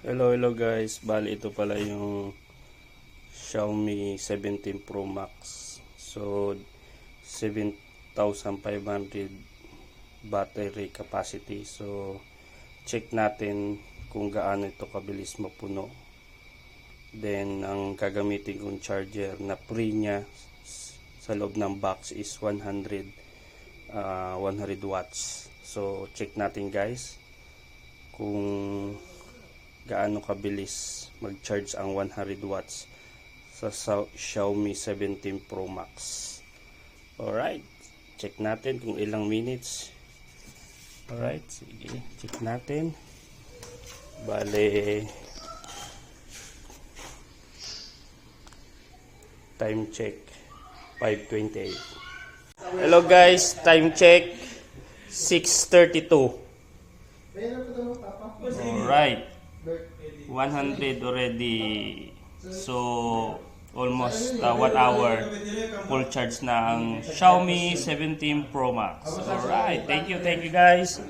Hello guys, bali ito pala yung Xiaomi 17 Pro Max. So 7,500 battery capacity. So check natin kung gaano ito kabilis mapuno. Then ang gagamitin kong charger na free niya sa loob ng box is 100 watts. So check natin guys kung gaano kabilis mag-charge ang 100 watts sa Xiaomi 17 Pro Max. Alright, check natin kung ilang minutes. Alright, sige, check natin. Bale, time check 5:28. Hello guys, time check 6:32. Alright, 100 already. So almost 1 hour full charge na ang Xiaomi 17 Pro Max. Alright, thank you guys.